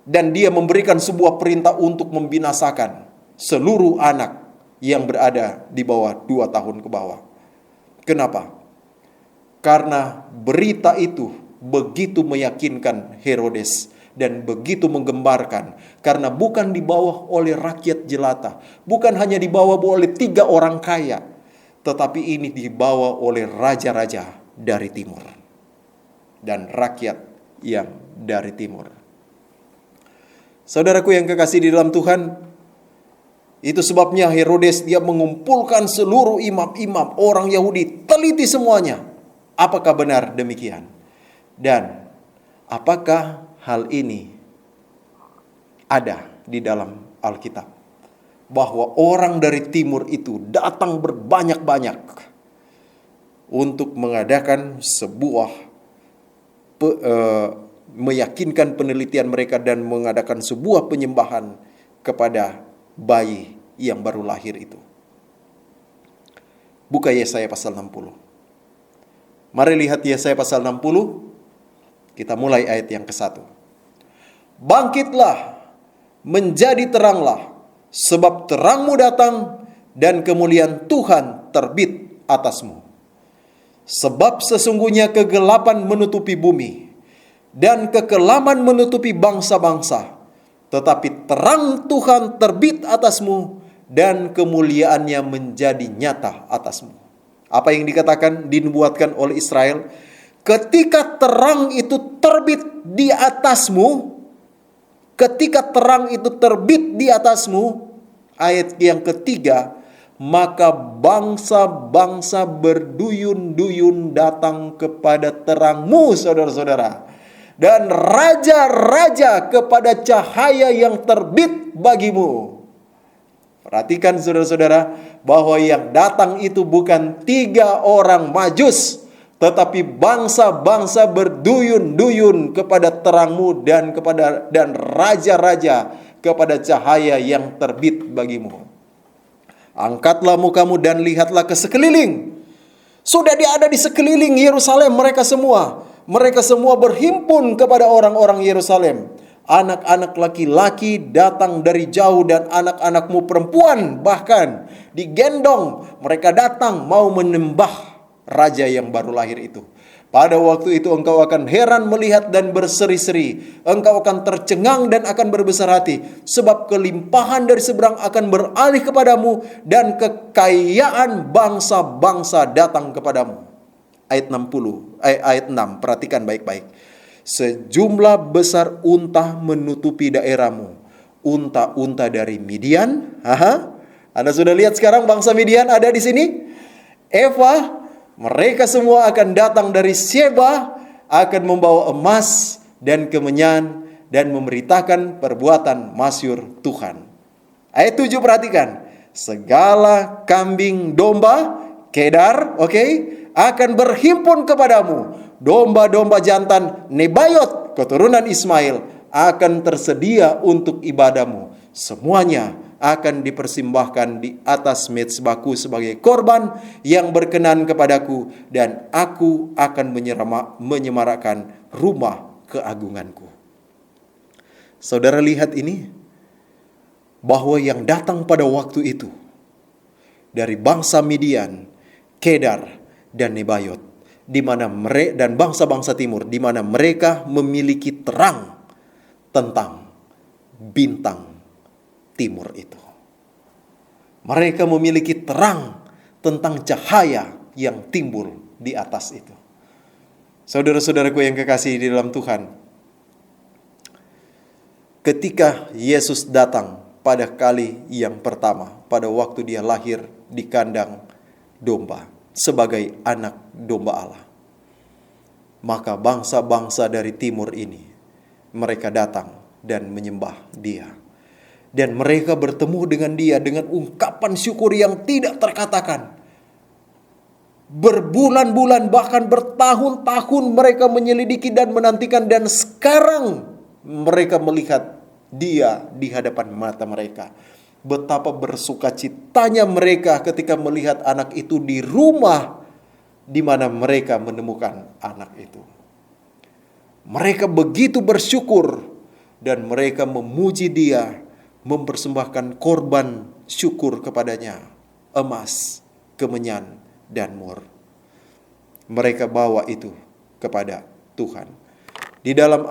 Dan dia memberikan sebuah perintah untuk membinasakan seluruh anak yang berada di bawah 2 tahun ke bawah. Kenapa? Karena berita itu begitu meyakinkan Herodes dan begitu menggembarkan, karena bukan dibawa oleh rakyat jelata, bukan hanya dibawa oleh 3 orang kaya, tetapi ini dibawa oleh raja-raja dari timur dan rakyat yang dari timur. Saudaraku yang kekasih di dalam Tuhan, itu sebabnya Herodes dia mengumpulkan seluruh imam-imam orang Yahudi, teliti semuanya. Apakah benar demikian? Dan apakah hal ini ada di dalam Alkitab? Bahwa orang dari timur itu datang berbanyak-banyak untuk mengadakan sebuah meyakinkan penelitian mereka dan mengadakan sebuah penyembahan kepada bayi yang baru lahir itu. Buka Yesaya pasal 60. Mari lihat Yesaya pasal 60. Kita mulai ayat yang ke-1. Bangkitlah, menjadi teranglah, sebab terangmu datang dan kemuliaan Tuhan terbit atasmu. Sebab sesungguhnya kegelapan menutupi bumi dan kekelaman menutupi bangsa-bangsa, tetapi terang Tuhan terbit atasmu dan kemuliaannya menjadi nyata atasmu. Apa yang dikatakan, dinubuatkan oleh Israel? Ketika terang itu terbit di atasmu, ketika terang itu terbit di atasmu, ayat yang ketiga, maka bangsa-bangsa berduyun-duyun datang kepada terangmu, saudara-saudara. Dan raja-raja kepada cahaya yang terbit bagimu. Perhatikan saudara-saudara, bahwa yang datang itu bukan 3 orang Majus, tetapi bangsa-bangsa berduyun-duyun kepada terangmu dan raja-raja kepada cahaya yang terbit bagimu. Angkatlah mukamu dan lihatlah ke sekeliling. Sudah ada di sekeliling Yerusalem mereka semua. Mereka semua berhimpun kepada orang-orang Yerusalem. Anak-anak laki-laki datang dari jauh dan anak-anakmu perempuan bahkan digendong. Mereka datang mau menyembah raja yang baru lahir itu. Pada waktu itu engkau akan heran melihat dan berseri-seri. Engkau akan tercengang dan akan berbesar hati. Sebab kelimpahan dari seberang akan beralih kepadamu dan kekayaan bangsa-bangsa datang kepadamu. Ayat 6, perhatikan baik-baik. Sejumlah besar unta menutupi daerahmu. Unta-unta dari Midian. Anda sudah lihat sekarang bangsa Midian ada di sini? Eva, mereka semua akan datang dari Sheba, akan membawa emas dan kemenyan dan memberitakan perbuatan masyhur Tuhan. Ayat 7 perhatikan. Segala kambing domba, Kedar, akan berhimpun kepadamu. Domba-domba jantan Nebayot, keturunan Ismail, akan tersedia untuk ibadahmu. Semuanya akan dipersembahkan di atas mezbahku sebagai korban yang berkenan kepadaku, dan aku akan menyemarakkan rumah keagunganku. Saudara lihat ini, bahwa yang datang pada waktu itu dari bangsa Midian, Kedar, dan Nebayot, di mana mereka dan bangsa-bangsa timur, di mana mereka memiliki terang tentang bintang timur itu. Mereka memiliki terang tentang cahaya yang timbul di atas itu. Saudara-saudaraku yang kekasih di dalam Tuhan, ketika Yesus datang pada kali yang pertama, pada waktu dia lahir di kandang domba sebagai anak domba Allah, maka bangsa-bangsa dari timur ini, mereka datang dan menyembah dia. Dan mereka bertemu dengan dia dengan ungkapan syukur yang tidak terkatakan. Berbulan-bulan bahkan bertahun-tahun mereka menyelidiki dan menantikan, dan sekarang mereka melihat dia di hadapan mata mereka. Betapa bersukacitanya mereka ketika melihat anak itu di rumah di mana mereka menemukan anak itu. Mereka begitu bersyukur dan mereka memuji dia mempersembahkan korban syukur kepadanya, emas, kemenyan, dan mur. Mereka bawa itu kepada Tuhan. Di dalam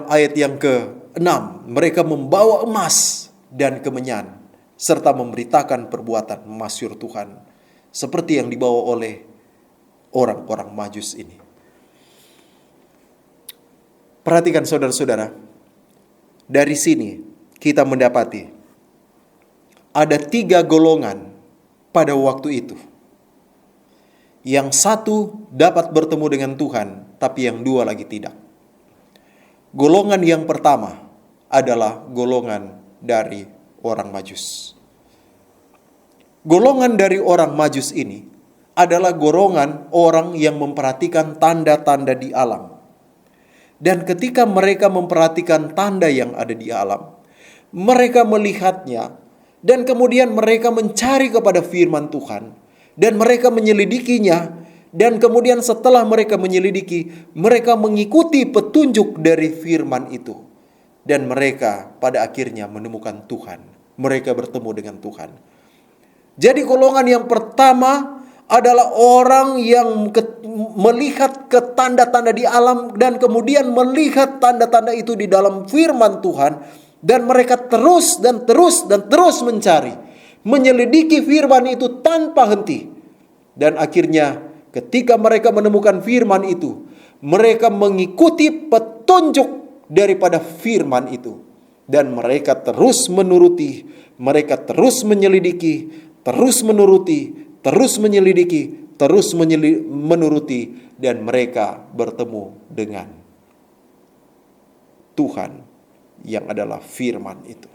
ayat yang ke-6, mereka membawa emas dan kemenyan serta memberitakan perbuatan masyhur Tuhan seperti yang dibawa oleh orang-orang Majus ini. Perhatikan saudara-saudara, dari sini kita mendapati ada 3 golongan pada waktu itu. Yang satu dapat bertemu dengan Tuhan, tapi yang 2 lagi tidak. Golongan yang pertama adalah golongan dari orang Majus. Golongan dari orang Majus ini adalah golongan orang yang memperhatikan tanda-tanda di alam. Dan ketika mereka memperhatikan tanda yang ada di alam, mereka melihatnya dan kemudian mereka mencari kepada firman Tuhan dan mereka menyelidikinya, dan kemudian setelah mereka menyelidiki, mereka mengikuti petunjuk dari firman itu dan mereka pada akhirnya menemukan Tuhan. Mereka bertemu dengan Tuhan. Jadi golongan yang pertama adalah orang yang melihat ke tanda-tanda di alam dan kemudian melihat tanda-tanda itu di dalam firman Tuhan, dan mereka terus mencari, menyelidiki firman itu tanpa henti. Dan akhirnya ketika mereka menemukan firman itu, mereka mengikuti petunjuk daripada firman itu, dan mereka terus menuruti, mereka terus menyelidiki, terus menuruti, terus menyelidiki, menuruti, dan mereka bertemu dengan Tuhan yang adalah firman itu.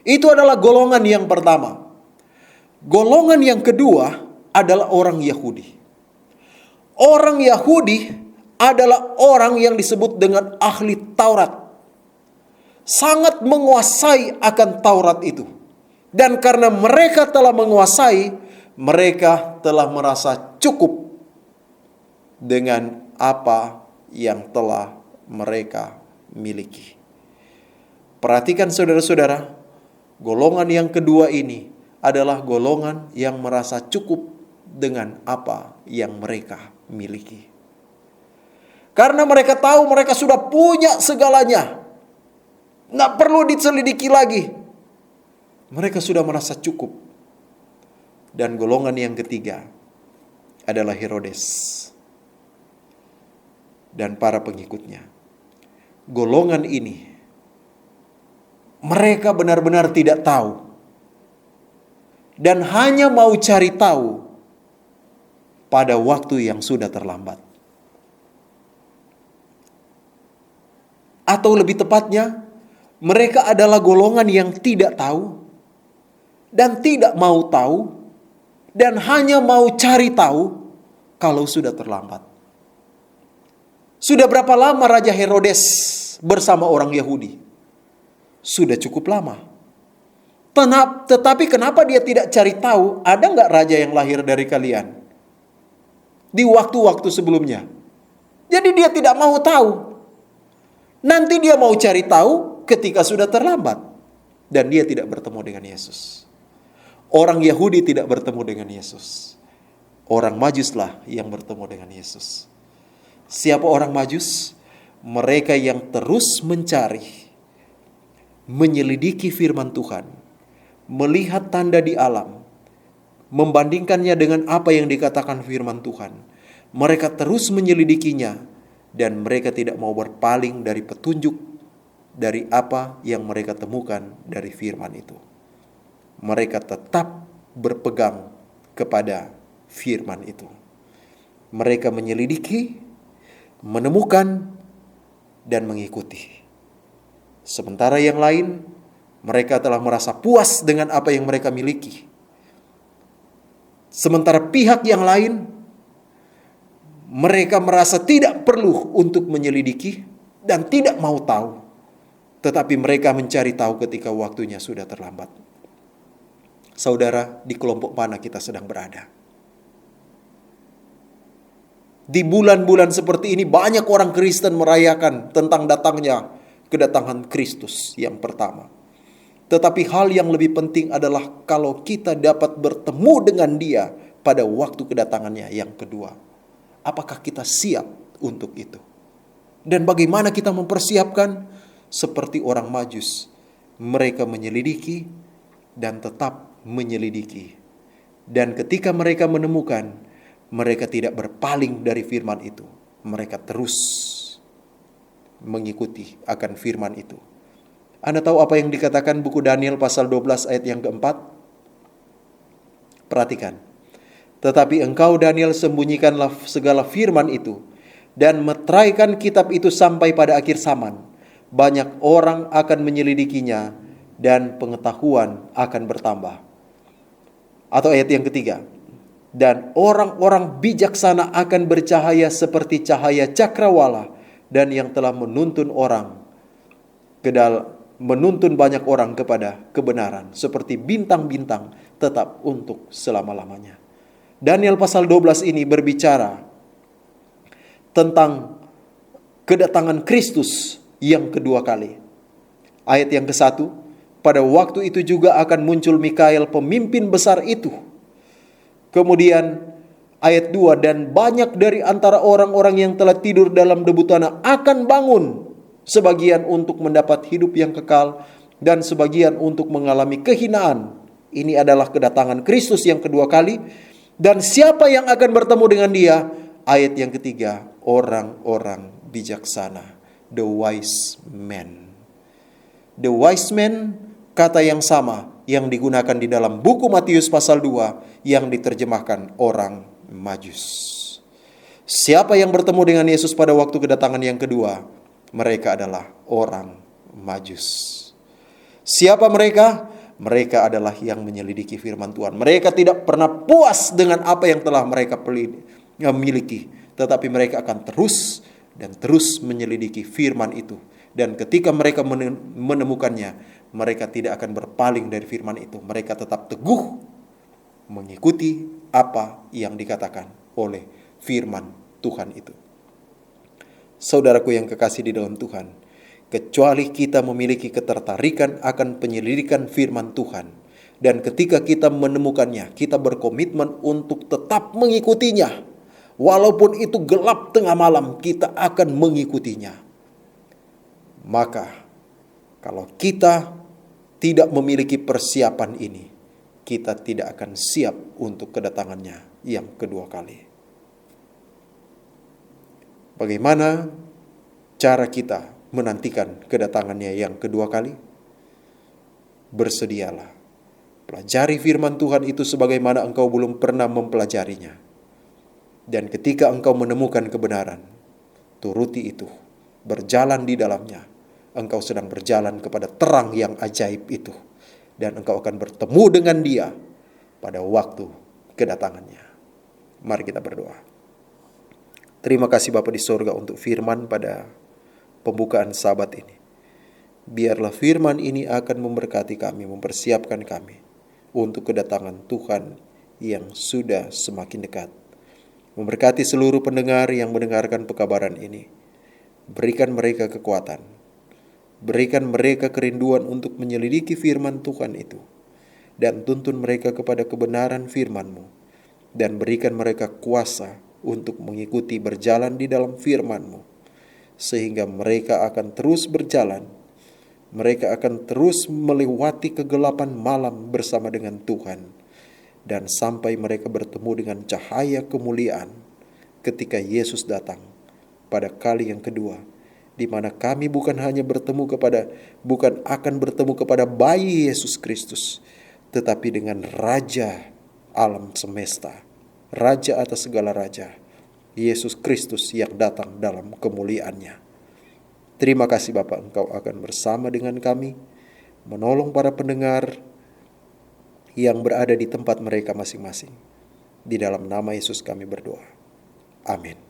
Itu adalah golongan yang pertama. Golongan yang kedua adalah orang Yahudi. Orang Yahudi adalah orang yang disebut dengan ahli Taurat. Sangat menguasai akan Taurat itu. Dan karena mereka telah menguasai, mereka telah merasa cukup dengan apa yang telah mereka miliki. Perhatikan saudara-saudara, golongan yang kedua ini adalah golongan yang merasa cukup dengan apa yang mereka miliki. Karena mereka tahu mereka sudah punya segalanya. Tidak perlu diselidiki lagi. Mereka sudah merasa cukup. Dan golongan yang ketiga adalah Herodes dan para pengikutnya. Golongan ini, mereka benar-benar tidak tahu. Dan hanya mau cari tahu pada waktu yang sudah terlambat. Atau lebih tepatnya, mereka adalah golongan yang tidak tahu dan tidak mau tahu, dan hanya mau cari tahu kalau sudah terlambat. Sudah berapa lama Raja Herodes bersama orang Yahudi? Sudah cukup lama. Tetapi kenapa dia tidak cari tahu, ada nggak raja yang lahir dari kalian di waktu-waktu sebelumnya? Jadi dia tidak mau tahu. Nanti dia mau cari tahu ketika sudah terlambat. Dan dia tidak bertemu dengan Yesus. Orang Yahudi tidak bertemu dengan Yesus. Orang Majuslah yang bertemu dengan Yesus. Siapa orang Majus? Mereka yang terus mencari, menyelidiki firman Tuhan, melihat tanda di alam, membandingkannya dengan apa yang dikatakan firman Tuhan. Mereka terus menyelidikinya, dan mereka tidak mau berpaling dari petunjuk dari apa yang mereka temukan dari firman itu. Mereka tetap berpegang kepada firman itu. Mereka menyelidiki, menemukan, dan mengikuti. Sementara yang lain, mereka telah merasa puas dengan apa yang mereka miliki. Sementara pihak yang lain, mereka merasa tidak perlu untuk menyelidiki dan tidak mau tahu. Tetapi mereka mencari tahu ketika waktunya sudah terlambat. Saudara, di kelompok mana kita sedang berada? Di bulan-bulan seperti ini banyak orang Kristen merayakan tentang kedatangan Kristus yang pertama. Tetapi hal yang lebih penting adalah kalau kita dapat bertemu dengan Dia pada waktu kedatangannya yang kedua. Apakah kita siap untuk itu? Dan bagaimana kita mempersiapkan? Seperti orang Majus, mereka menyelidiki dan tetap menyelidiki. Dan ketika mereka menemukan, mereka tidak berpaling dari firman itu. Mereka terus mengikuti akan firman itu. Anda tahu apa yang dikatakan buku Daniel pasal 12 ayat yang keempat? Perhatikan. Tetapi engkau Daniel sembunyikanlah segala firman itu dan meteraikan kitab itu sampai pada akhir zaman. Banyak orang akan menyelidikinya dan pengetahuan akan bertambah. Atau ayat yang ketiga. Dan orang-orang bijaksana akan bercahaya seperti cahaya cakrawala dan yang telah menuntun banyak orang kepada kebenaran seperti bintang-bintang tetap untuk selama-lamanya. Daniel pasal 12 ini berbicara tentang kedatangan Kristus yang kedua kali. Ayat yang ke-1, pada waktu itu juga akan muncul Mikael pemimpin besar itu. Kemudian ayat 2, dan banyak dari antara orang-orang yang telah tidur dalam debu tanah akan bangun, sebagian untuk mendapat hidup yang kekal dan sebagian untuk mengalami kehinaan. Ini adalah kedatangan Kristus yang kedua kali. Dan siapa yang akan bertemu dengan Dia? Ayat yang ketiga, orang-orang bijaksana, the wise men. The wise men, kata yang sama yang digunakan di dalam buku Matius pasal 2 yang diterjemahkan orang Majus. Siapa yang bertemu dengan Yesus pada waktu kedatangan yang kedua? Mereka adalah orang Majus. Siapa mereka? Mereka adalah yang menyelidiki firman Tuhan. Mereka tidak pernah puas dengan apa yang telah mereka miliki. Tetapi mereka akan terus dan terus menyelidiki firman itu. Dan ketika mereka menemukannya, mereka tidak akan berpaling dari firman itu. Mereka tetap teguh mengikuti apa yang dikatakan oleh firman Tuhan itu. Saudaraku yang kekasih di dalam Tuhan, kecuali kita memiliki ketertarikan akan penyelidikan firman Tuhan, dan ketika kita menemukannya, kita berkomitmen untuk tetap mengikutinya. Walaupun itu gelap tengah malam, kita akan mengikutinya. Maka, kalau kita tidak memiliki persiapan ini, kita tidak akan siap untuk kedatangannya yang kedua kali. Bagaimana cara kita menantikan kedatangannya yang kedua kali? Bersedialah. Pelajari firman Tuhan itu sebagaimana engkau belum pernah mempelajarinya. Dan ketika engkau menemukan kebenaran, turuti itu. Berjalan di dalamnya. Engkau sedang berjalan kepada terang yang ajaib itu. Dan engkau akan bertemu dengan Dia pada waktu kedatangannya. Mari kita berdoa. Terima kasih Bapa di sorga untuk firman pada pembukaan Sabat ini. Biarlah firman ini akan memberkati kami, mempersiapkan kami untuk kedatangan Tuhan yang sudah semakin dekat. Memberkati seluruh pendengar yang mendengarkan pekabaran ini. Berikan mereka kekuatan. Berikan mereka kerinduan untuk menyelidiki firman Tuhan itu. Dan tuntun mereka kepada kebenaran firman-Mu. Dan berikan mereka kuasa untuk mengikuti berjalan di dalam firman-Mu. Sehingga mereka akan terus berjalan. Mereka akan terus melewati kegelapan malam bersama dengan Tuhan. Dan sampai mereka bertemu dengan cahaya kemuliaan ketika Yesus datang pada kali yang kedua. Di mana kami bukan akan bertemu kepada bayi Yesus Kristus. Tetapi dengan Raja alam semesta. Raja atas segala raja. Yesus Kristus yang datang dalam kemuliaannya. Terima kasih Bapa, Engkau akan bersama dengan kami, menolong para pendengar yang berada di tempat mereka masing-masing. Di dalam nama Yesus kami berdoa. Amin.